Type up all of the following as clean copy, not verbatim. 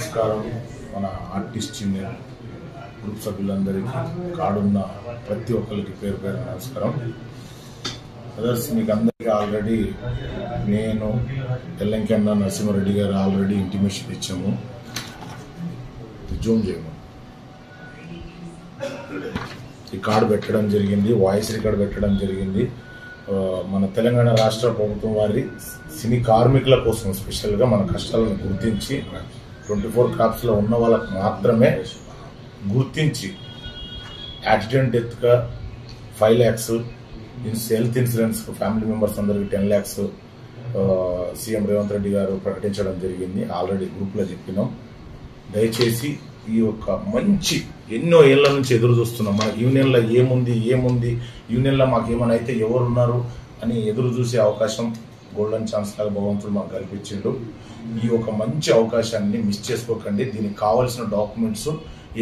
నమస్కారం మన artist union group సభ్యులందరికీ కాడున్న ప్రతి ఒక్కరికి పేరు పేరు నమస్కారం. అదర్స్ మీకు అందరికీ ఆల్రెడీ నేను తెలంగాణ నరసింహారెడ్డి గారు ఆల్రెడీ ఇంటిమేషన్ ఇచ్చాము. జూమ్ చేయము ఈ కార్డు పెట్టడం జరిగింది, వాయిస్ రికార్డు పెట్టడం జరిగింది. మన తెలంగాణ రాష్ట్ర ప్రభుత్వం వారి సినీ కార్మికుల కోసం స్పెషల్గా మన కష్టాలను గుర్తించి 24 క్రాప్స్లో ఉన్న వాళ్ళకు మాత్రమే గుర్తించి యాక్సిడెంట్ డెత్గా 5 lakhs, health insurance family members అందరికి 10 lakhs సీఎం రేవంత్ రెడ్డి గారు ప్రకటించడం జరిగింది. ఆల్రెడీ గ్రూప్లో చెప్పినాం. దయచేసి ఈ యొక్క మంచి ఎన్నో ఏళ్ల నుంచి ఎదురు చూస్తున్నాం. మన యూనియన్లో ఏముంది యూనియన్లో మాకు ఏమైనా అయితే ఎవరున్నారు అని ఎదురు చూసే అవకాశం గోల్డెన్ ఛాన్స్ లాగా భగవంతుడు మాకు కల్పించిండు. ఈ ఒక మంచి అవకాశాన్ని మిస్ చేసుకోకండి. దీనికి కావాల్సిన డాక్యుమెంట్స్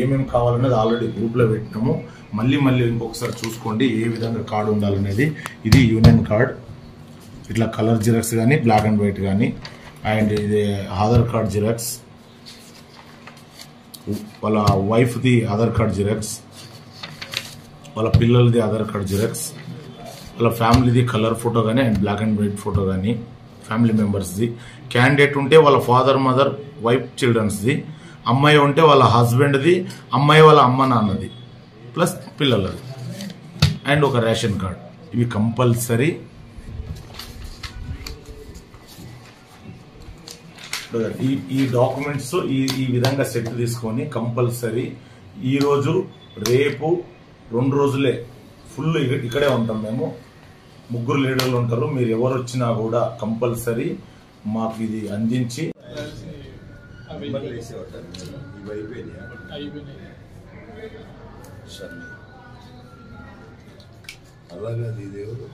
ఏమేమి కావాలనేది ఆల్రెడీ గ్రూప్లో పెట్టినాము. మళ్ళీ ఇంకొకసారి చూసుకోండి ఏ విధంగా కార్డు ఉండాలనేది. ఇది యూనియన్ కార్డ్, ఇట్లా కలర్ జిరాక్స్ కానీ బ్లాక్ అండ్ వైట్ కానీ, అండ్ ఇది ఆధార్ కార్డ్ జిరాక్స్, వాళ్ళ వైఫ్ది ఆధార్ కార్డ్ జిరాక్స్, వాళ్ళ పిల్లలది ఆధార్ కార్డ్ జిరాక్స్, వాళ్ళ ఫ్యామిలీది కలర్ ఫోటో కానీ and black and white photo కానీ, ఫ్యామిలీ మెంబర్స్ది. క్యాండిడేట్ ఉంటే వాళ్ళ ఫాదర్ మదర్ వైఫ్ చిల్డ్రన్స్ది, అమ్మాయి ఉంటే వాళ్ళ హస్బెండ్ది, అమ్మాయి వాళ్ళ అమ్మ నాన్నది ప్లస్ పిల్లలది, అండ్ ఒక రేషన్ కార్డ్. ఇవి కంపల్సరీ. ఈ డాక్యుమెంట్స్ ఈ విధంగా సెట్ తీసుకొని కంపల్సరీ ఈరోజు రేపు 2 రోజులే ఫుల్ ఇక్కడే ఉంటాం. మేము 3 లీడర్లు ఉంటారు. మీరు ఎవరు వచ్చినా కూడా కంపల్సరీ మాకు ఇది అందించి అలాగే దేవుడు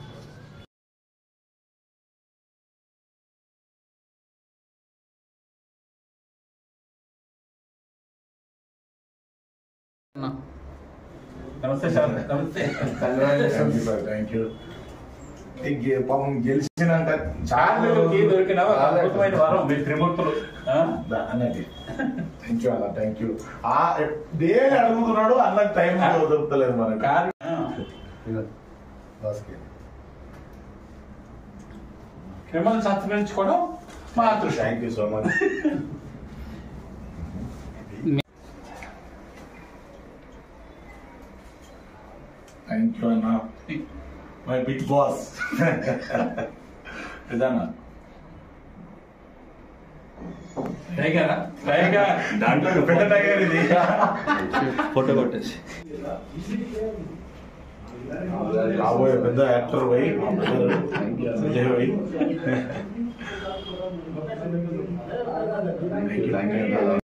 నమస్తే సార్. నమస్తే. Thank you. పాపం గెలిచినాక చాలా దొరికిన అద్భుతమైన వారం మీరు త్రిమూర్తులు అన్నది. థ్యాంక్ యూ అన్న, థ్యాంక్ యూ. దేని అడుగుతున్నాడు అన్న టైం దొరుకుతలేదు మనకు. మిమ్మల్ని సత్కరించుకోవడం మా అదృష్టం. Thank you so much. Thank you అన్న, మై బిగ్ బాస్. ఇదన్నా టైగరా? టైగర్ దాంట్లో పెద్ద టైగర్ ఇది. ఫోటో కొట్టేసి కాబోయే పెద్ద యాక్టర్ పోయి సంజయ్ పోయి. Thank you.